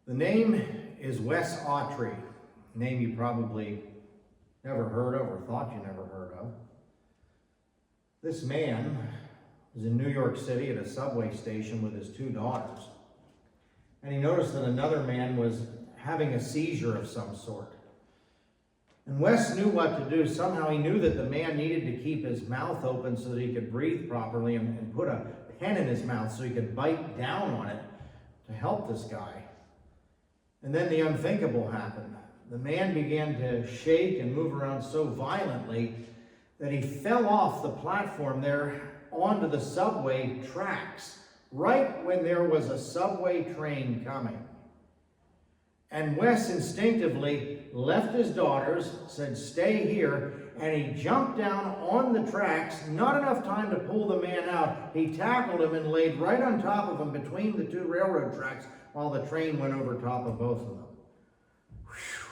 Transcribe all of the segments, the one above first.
The name is Wes Autry, a name you probably never heard of or thought you never heard of. This man was in New York City at a subway station with his two daughters, and he noticed that another man was having a seizure of some sort. And Wes knew what to do. Somehow he knew that the man needed to keep his mouth open so that he could breathe properly, and put a pen in his mouth so he could bite down on it to help this guy. And then the unthinkable happened. The man began to shake and move around so violently that he fell off the platform there onto the subway tracks, right when there was a subway train coming. And Wes instinctively left his daughters, said, "Stay here," and he jumped down on the tracks. Not enough time to pull the man out. He tackled him and laid right on top of him between the two railroad tracks while the train went over top of both of them. Whew.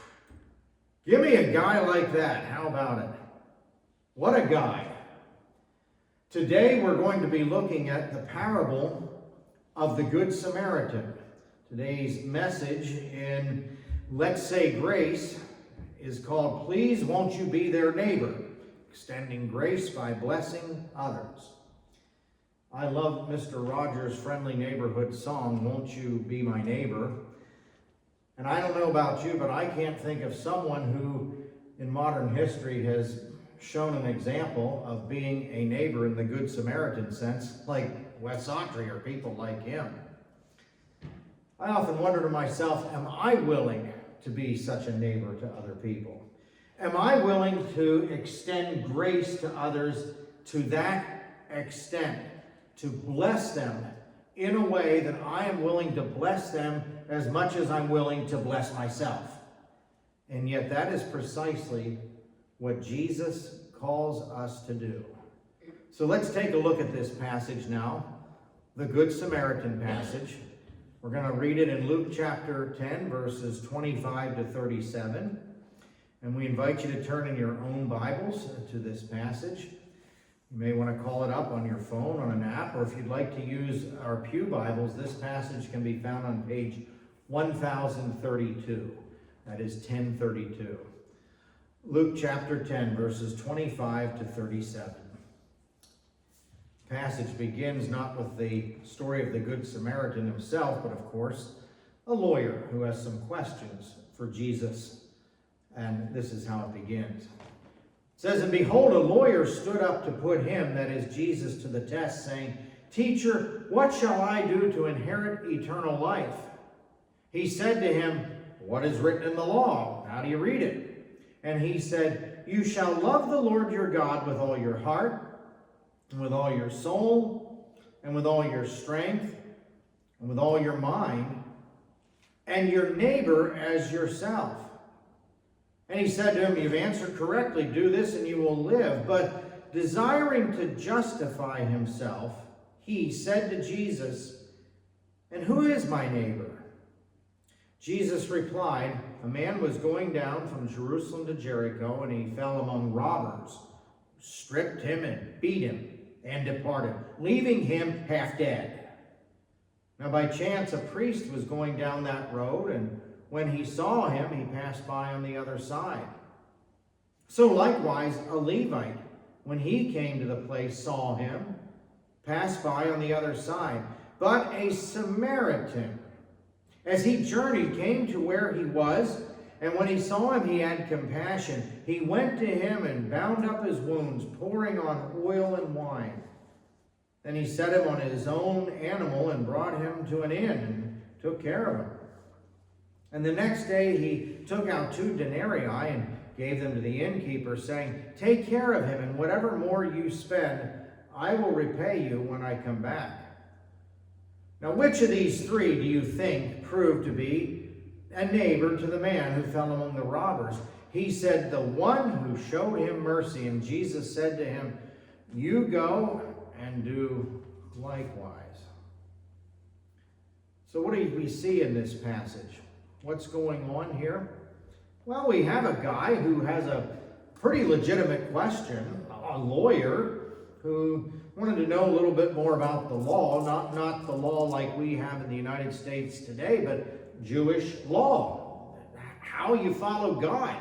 Give me a guy like that. How about it? What a guy. Today we're going to be looking at the parable of the Good Samaritan. Today's message in Let's Say Grace is called Please Won't You Be Their Neighbor, extending grace by blessing others. I love Mr. Rogers' friendly neighborhood song, Won't You Be My Neighbor? And I don't know about you, but I can't think of someone who in modern history has shown an example of being a neighbor in the Good Samaritan sense, like Wes Autry or people like him. I often wonder to myself, am I willing to be such a neighbor to other people? Am I willing to extend grace to others to that extent, to bless them in a way that I am willing to bless them as much as I'm willing to bless myself? And yet that is precisely what Jesus calls us to do. So let's take a look at this passage now, the Good Samaritan passage. We're going to read it in Luke chapter 10, verses 25 to 37. And we invite you to turn in your own Bibles to this passage. You may want to call it up on your phone, on an app, or if you'd like to use our Pew Bibles, this passage can be found on page 1032. That is 1032. Luke chapter 10, verses 25 to 37. The passage begins not with the story of the Good Samaritan himself, but of course, a lawyer who has some questions for Jesus. And this is how it begins. It says, "And behold, a lawyer stood up to put him," that is Jesus, to the test, saying, "Teacher, what shall I do to inherit eternal life?" He said to him, "What is written in the law? How do you read it?" And he said, "You shall love the Lord your God with all your heart, and with all your soul, and with all your strength, and with all your mind, and your neighbor as yourself." And he said to him, "You've answered correctly. Do this and you will live." But desiring to justify himself, he said to Jesus, "And who is my neighbor?" Jesus replied, "A man was going down from Jerusalem to Jericho, and he fell among robbers, who stripped him and beat him and departed, leaving him half dead. Now by chance a priest was going down that road, and when he saw him, he passed by on the other side. So likewise a Levite, when he came to the place, saw him, passed by on the other side. But a Samaritan, as he journeyed, came to where he was, and when he saw him, he had compassion. He went to him and bound up his wounds, pouring on oil and wine. Then he set him on his own animal and brought him to an inn and took care of him. And the next day he took out 2 denarii and gave them to the innkeeper, saying, 'Take care of him, and whatever more you spend, I will repay you when I come back.' Now which of these 3 do you think proved to be a neighbor to the man who fell among the robbers?" He said, "The one who showed him mercy." And Jesus said to him, "You go and do likewise." So what do we see in this passage? What's going on here? Well, we have a guy who has a pretty legitimate question, a lawyer who wanted to know a little bit more about the law, not the law like we have in the United States today, but Jewish law, how you follow God.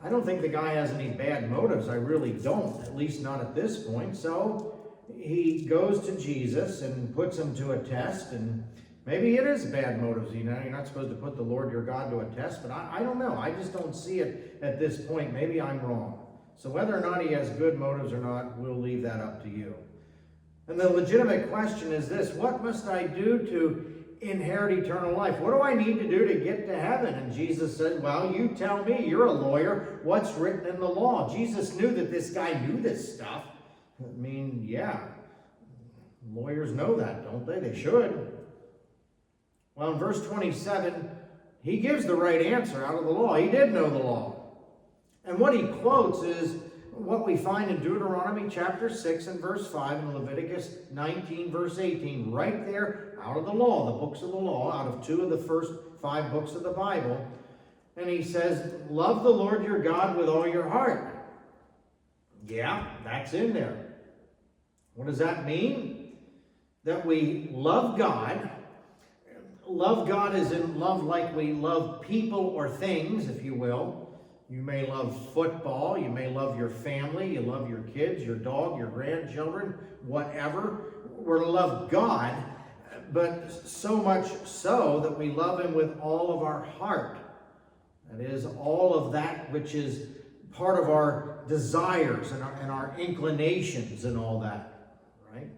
I don't think the guy has any bad motives. I really don't, at least not at this point. So he goes to Jesus and puts him to a test, and maybe it is bad motives. You know, you're not supposed to put the Lord your God to a test, but I don't know. I just don't see it at this point. Maybe I'm wrong. So whether or not he has good motives or not, we'll leave that up to you. And the legitimate question is this: what must I do to inherit eternal life? What do I need to do to get to heaven? And Jesus said, well, you tell me. You're a lawyer. What's written in the law? Jesus knew that this guy knew this stuff. I mean, yeah. Lawyers know that, don't they? They should. Well, in verse 27, he gives the right answer out of the law. He did know the law. And what he quotes is what we find in Deuteronomy chapter 6 and verse 5 and Leviticus 19 verse 18, right there out of the law, the books of the law, out of 2 of the first 5 books of the Bible. And he says, love the Lord your God with all your heart. Yeah, that's in there. What does that mean? That we love God. Love God is in love like we love people or things, if you will. You may love football, you may love your family, you love your kids, your dog, your grandchildren, whatever. We're to love God, but so much so that we love him with all of our heart. That is, all of that which is part of our desires and our inclinations and all that, right?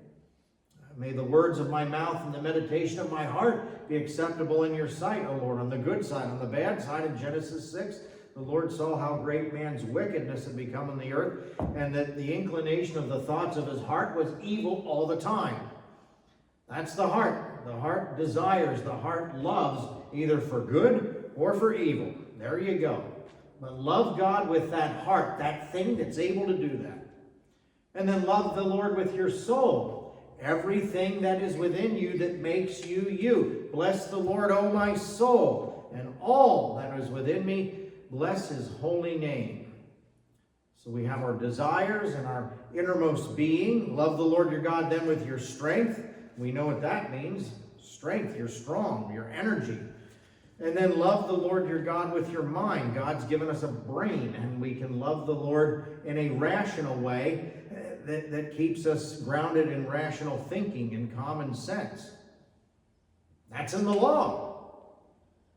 May the words of my mouth and the meditation of my heart be acceptable in your sight, O Lord. On the good side, on the bad side, in Genesis 6, the Lord saw how great man's wickedness had become on the earth, and that the inclination of the thoughts of his heart was evil all the time. That's the heart. The heart desires, the heart loves, either for good or for evil. There you go. But love God with that heart, that thing that's able to do that. And then love the Lord with your soul. Everything that is within you that makes you you. Bless the Lord, O my soul, and all that is within me. Bless his holy name. So we have our desires and our innermost being. Love the Lord your God then with your strength. We know what that means. Strength, you're strong, your energy. And then love the Lord your God with your mind. God's given us a brain, and we can love the Lord in a rational way that keeps us grounded in rational thinking and common sense. That's in the law.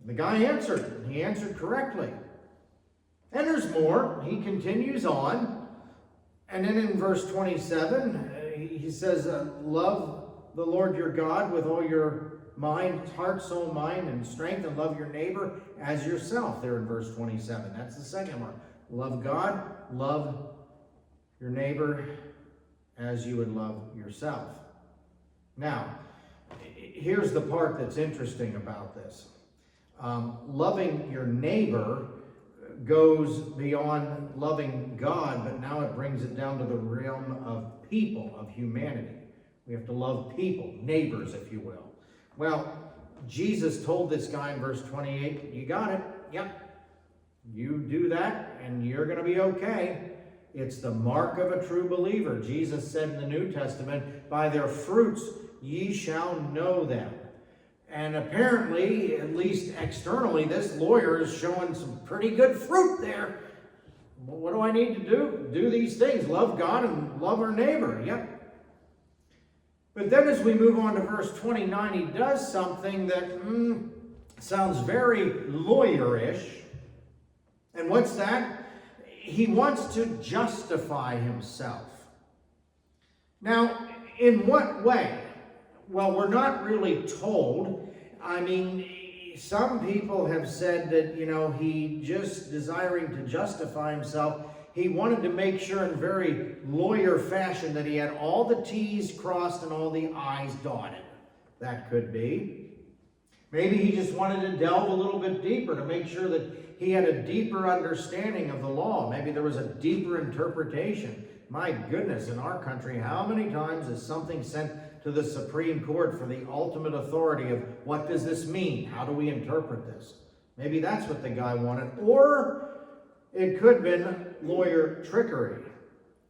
The guy answered. He answered correctly. And there's more. He continues on. And then in verse 27, he says, love the Lord your God with all your mind, heart, soul, mind, and strength, and love your neighbor as yourself, there in verse 27. That's the second one. Love God, love your neighbor as you would love yourself. Now, here's the part that's interesting about this. Loving your neighbor goes beyond loving God, but now it brings it down to the realm of people, of humanity. We have to love people, neighbors, if you will. Well, Jesus told this guy in verse 28, you got it. Yep. You do that and you're going to be okay. It's the mark of a true believer. Jesus said in the New Testament, by their fruits ye shall know them. And apparently, at least externally, this lawyer is showing some pretty good fruit there. Well, what do I need to do? Do these things. Love God and love our neighbor. Yep. But then as we move on to verse 29, he does something that sounds very lawyerish. And what's that? He wants to justify himself. Now, in what way? Well, we're not really told. I mean, some people have said that, he just desiring to justify himself, he wanted to make sure in very lawyer fashion that he had all the T's crossed and all the I's dotted. That could be. Maybe he just wanted to delve a little bit deeper to make sure that he had a deeper understanding of the law. Maybe there was a deeper interpretation. My goodness, in our country, how many times is something sent to the Supreme Court for the ultimate authority of what does this mean? How do we interpret this? Maybe that's what the guy wanted. Or it could have been lawyer trickery.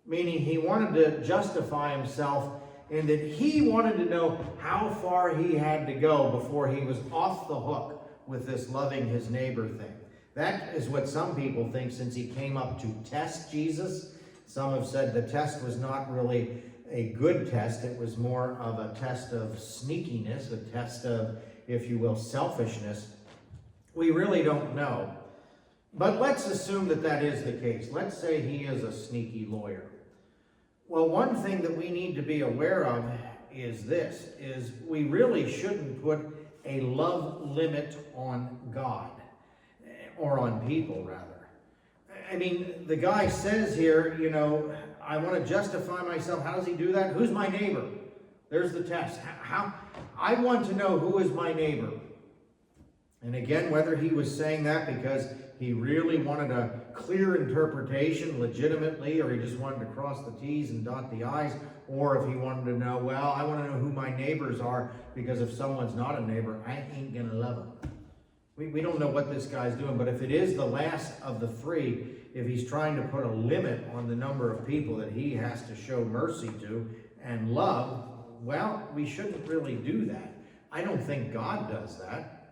meaning he wanted to justify himself and that he wanted to know how far he had to go before he was off the hook with this loving his neighbor thing. That is what some people think, since he came up to test Jesus. Some have said the test was not really a good test. It was more of a test of sneakiness, a test of, if you will, selfishness. We really don't know. But let's assume that that is the case. Let's say he is a sneaky lawyer. Well, one thing that we need to be aware of is this, is we really shouldn't put a love limit on God, or on people, rather. I mean, the guy says here, you know, I want to justify myself. How does he do that? Who's my neighbor? There's the test. How? I want to know who is my neighbor. And again, whether he was saying that because he really wanted a clear interpretation legitimately, or he just wanted to cross the T's and dot the I's, or if he wanted to know, well, I want to know who my neighbors are, because if someone's not a neighbor, I ain't going to love them. We don't know what this guy's doing, but if it is the last of the three, if he's trying to put a limit on the number of people that he has to show mercy to and love, well, we shouldn't really do that. I don't think God does that.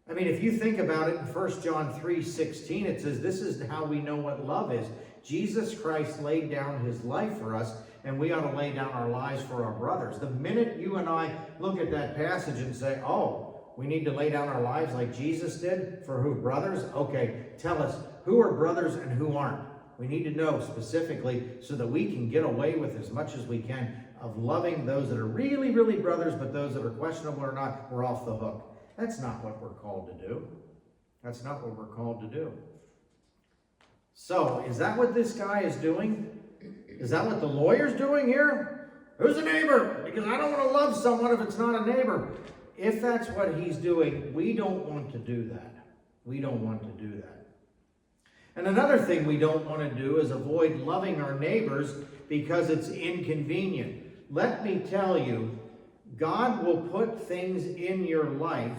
I mean, if you think about it, in 1 John 3:16, it says, this is how we know what love is. Jesus Christ laid down his life for us, and we ought to lay down our lives for our brothers. The minute you and I look at that passage and say, oh, we need to lay down our lives like Jesus did, for who? Brothers? Okay, tell us, who are brothers and who aren't? We need to know specifically so that we can get away with as much as we can of loving those that are really, really brothers, but those that are questionable or not, we're off the hook. That's not what we're called to do. That's not what we're called to do. So, is that what this guy is doing? Is that what the lawyer's doing here? Who's a neighbor? Because I don't want to love someone if it's not a neighbor. If that's what he's doing, we don't want to do that. We don't want to do that. And another thing we don't want to do is avoid loving our neighbors because it's inconvenient. Let me tell you, God will put things in your life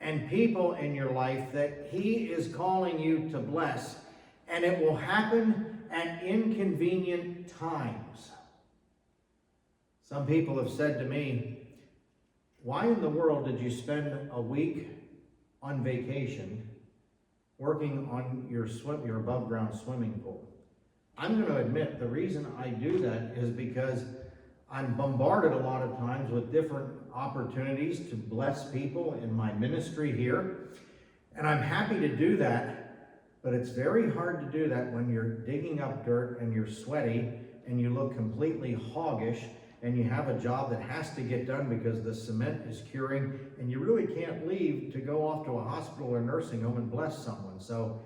and people in your life that he is calling you to bless, and it will happen at inconvenient times. Some people have said to me, why in the world did you spend a week on vacation working on your above ground swimming pool? I'm going to admit the reason I do that is because I'm bombarded a lot of times with different opportunities to bless people in my ministry here. And I'm happy to do that, but it's very hard to do that when you're digging up dirt and you're sweaty and you look completely hoggish and you have a job that has to get done because the cement is curing and you really can't leave to go off to a hospital or nursing home and bless someone. So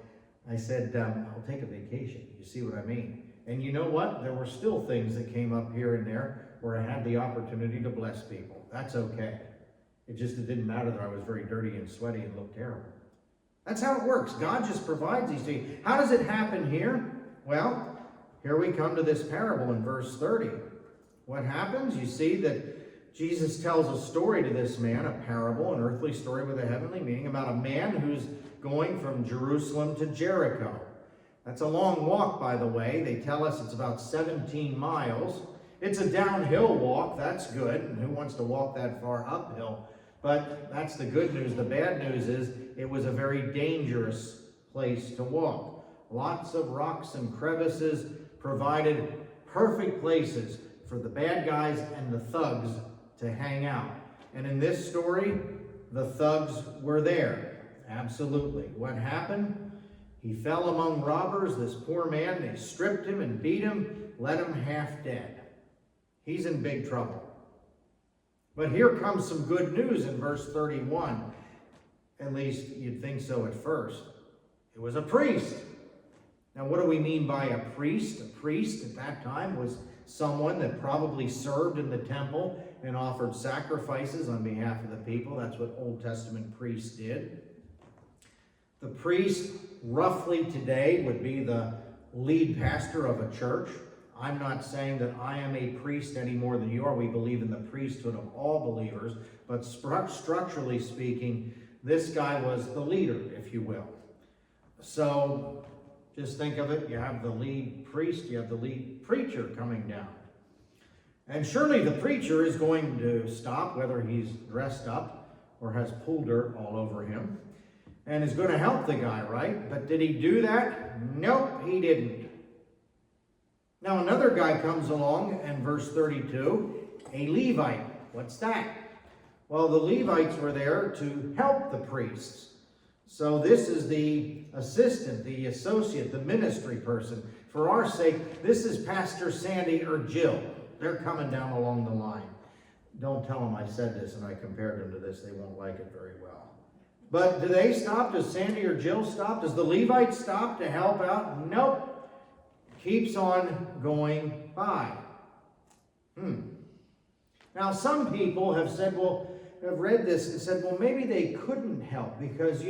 I said, I'll take a vacation. You see what I mean? And you know what? There were still things that came up here and there where I had the opportunity to bless people. That's okay. It didn't matter that I was very dirty and sweaty and looked terrible. That's how it works. God just provides these things. How does it happen here? Well, here we come to this parable in verse 30. What happens? You see that Jesus tells a story to this man, a parable, an earthly story with a heavenly meaning, about a man who's going from Jerusalem to Jericho. That's a long walk, by the way. They tell us it's about 17 miles. It's a downhill walk. That's good. And who wants to walk that far uphill? But that's the good news. The bad news is it was a very dangerous place to walk. Lots of rocks and crevices provided perfect places for the bad guys and the thugs to hang out. And in this story, the thugs were there. Absolutely. What happened? He fell among robbers, this poor man. They stripped him and beat him, left him half dead. He's in big trouble. But here comes some good news in verse 31. At least you'd think so at first. It was a priest. Now, what do we mean by a priest? A priest at that time was someone that probably served in the temple and offered sacrifices on behalf of the people. That's what Old Testament priests did. The priest, roughly today, would be the lead pastor of a church. I'm not saying that I am a priest any more than you are. We believe in the priesthood of all believers. But structurally speaking, this guy was the leader, if you will. So Just think of it, you have the lead priest, you have the lead preacher coming down. And surely the preacher is going to stop, whether he's dressed up or has pool dirt all over him, and is going to help the guy, right? But did he do that? Nope, he didn't. Now another guy comes along in verse 32, a Levite. What's that? Well, the Levites were there to help the priests. So this is the assistant, the associate, the ministry person. For our sake, this is Pastor Sandy or Jill. They're coming down along the line. Don't tell them I said this and I compared them to this. They won't like it very well. But do they stop? Does Sandy or Jill stop? Does the Levite stop to help out? Nope. Keeps on going by. Now, some people have said, have read this and said, well, maybe they couldn't help because,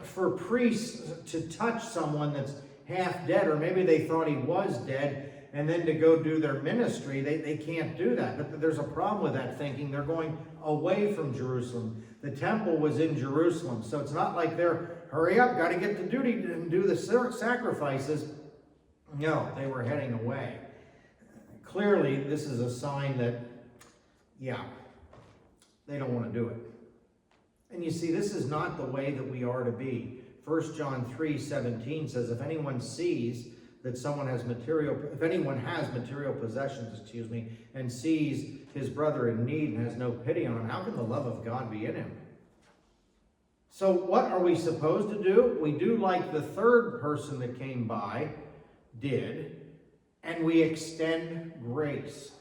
for priests to touch someone that's half dead, or maybe they thought he was dead, and then to go do their ministry, they can't do that. But there's a problem with that thinking. They're going away from Jerusalem. The temple was in Jerusalem, so it's not like they're, hurry up, got to get to duty and do the sacrifices. No, they were heading away. Clearly, this is a sign that, they don't want to do it. And you see, this is not the way that we are to be. 1 John 3:17 says, if anyone sees that someone has if anyone has material possessions, and sees his brother in need and has no pity on him, how can the love of God be in him? So what are we supposed to do? We do like the third person that came by did, and we extend grace.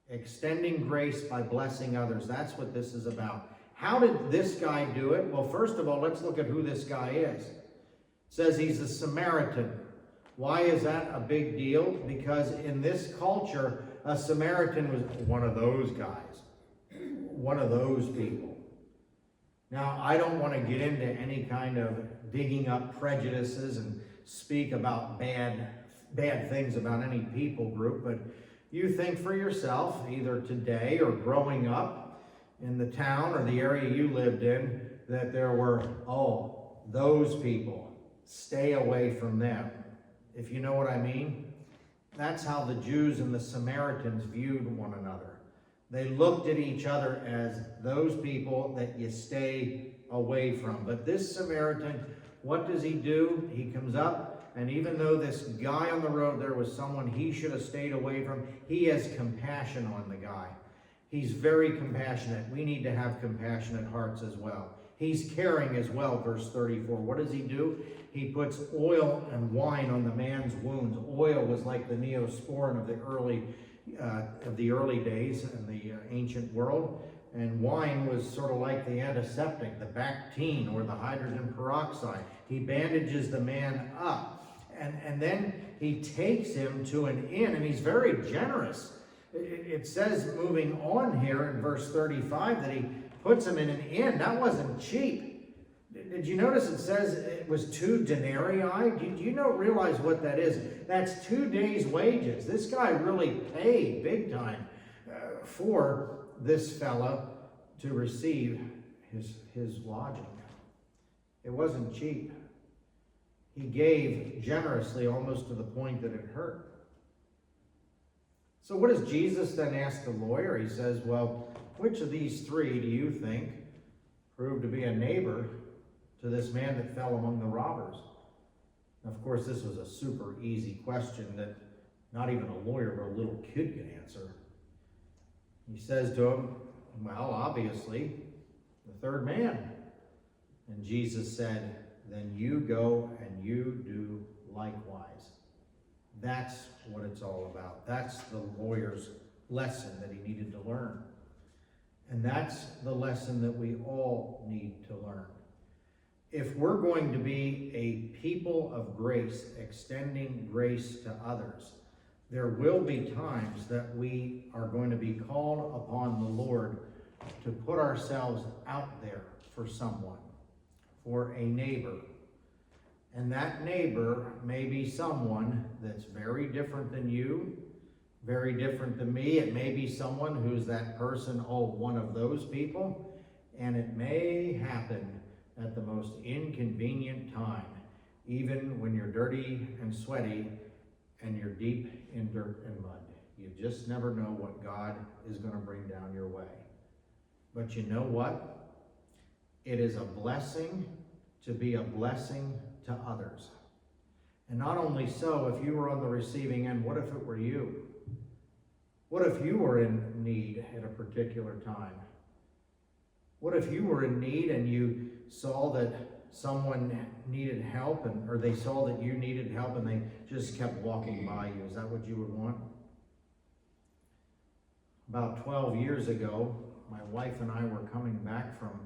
Extending grace by blessing others. That's what this is about. How did this guy do it? Well, first of all, let's look at who this guy is. It says he's a Samaritan. Why is that a big deal? Because in this culture, a Samaritan was one of those guys. One of those people. Now, I don't want to get into any kind of digging up prejudices and speak about bad things about any people group, but you think for yourself, either today or growing up in the town or the area you lived in, that there were, those people, stay away from them. If you know what I mean, that's how the Jews and the Samaritans viewed one another. They looked at each other as those people that you stay away from. But this Samaritan, what does he do? He comes up, and even though this guy on the road there was someone he should have stayed away from, he has compassion on the guy. He's very compassionate. We need to have compassionate hearts as well. He's caring as well, verse 34. What does he do? He puts oil and wine on the man's wounds. Oil was like the neosporin of the early days in the ancient world. And wine was sort of like the antiseptic, the Bactine or the hydrogen peroxide. He bandages the man up. And then he takes him to an inn, and he's very generous. It says, moving on here in verse 35, that he puts him in an inn. That wasn't cheap. Did you notice it says it was 2 denarii? Do you realize what that is? That's 2 days' wages. This guy really paid big time for this fella to receive his lodging. It wasn't cheap. He gave generously, almost to the point that it hurt. So what does Jesus then ask the lawyer? He says, well, which of these 3 do you think proved to be a neighbor to this man that fell among the robbers? Of course, this was a super easy question that not even a lawyer but a little kid could answer. He says to him, well, obviously, the third man. And Jesus said, then you go and you do likewise. That's what it's all about. That's the lawyer's lesson that he needed to learn. And that's the lesson that we all need to learn. If we're going to be a people of grace, extending grace to others, there will be times that we are going to be called upon the Lord to put ourselves out there for someone, for a neighbor. And that neighbor may be someone that's very different than you, very different than me. It may be someone who's that person, one of those people. And it may happen at the most inconvenient time. even when you're dirty and sweaty and you're deep in dirt and mud. You just never know what God is going to bring down your way. But you know what? It is a blessing to be a blessing to others. And not only so, if you were on the receiving end, what if it were you? What if you were in need at a particular time? What if you were in need and you saw that someone needed help, or they saw that you needed help and they just kept walking by you? Is that what you would want? About 12 years ago, my wife and I were coming back from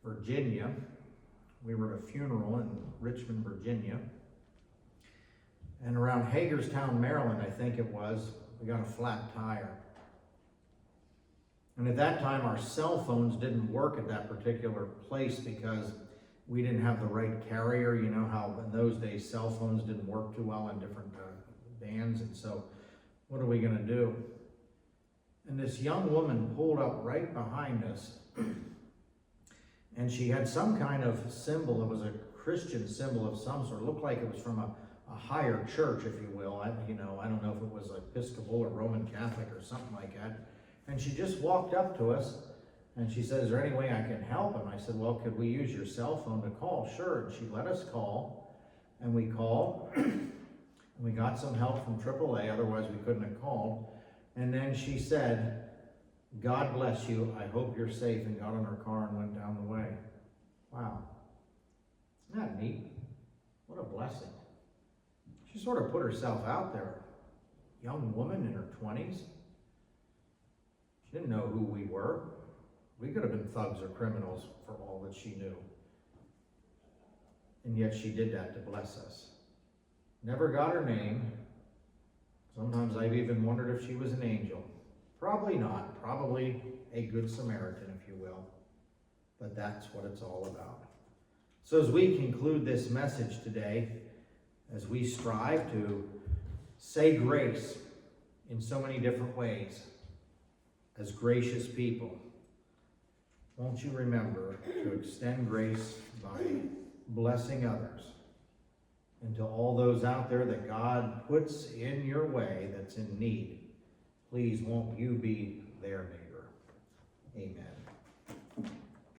Virginia. We were at a funeral in Richmond, Virginia. And around Hagerstown, Maryland, I think it was, we got a flat tire. And at that time, our cell phones didn't work at that particular place because we didn't have the right carrier. You know how in those days cell phones didn't work too well in different bands. And so what are we going to do? And this young woman pulled up right behind us. And she had some kind of symbol. It was a Christian symbol of some sort. It looked like it was from a higher church, if you will. I don't know if it was Episcopal or Roman Catholic or something like that. And she just walked up to us and she said, "Is there any way I can help?" And I said, "Well, could we use your cell phone to call?" "Sure." And she let us call, and we called, and we got some help from AAA, otherwise we couldn't have called. And then she said, "God bless you, I hope you're safe," and got in her car and went down the way. Wow. Isn't that neat? What a blessing. She sort of put herself out there. Young woman in her 20s. She didn't know who we were. We could have been thugs or criminals for all that she knew. And yet she did that to bless us. Never got her name. Sometimes I've even wondered if she was an angel. Probably not. Probably a good Samaritan, if you will. But that's what it's all about. So as we conclude this message today, as we strive to say grace in so many different ways, as gracious people, won't you remember to extend grace by blessing others, and to all those out there that God puts in your way that's in need, please won't you be their neighbor. Amen.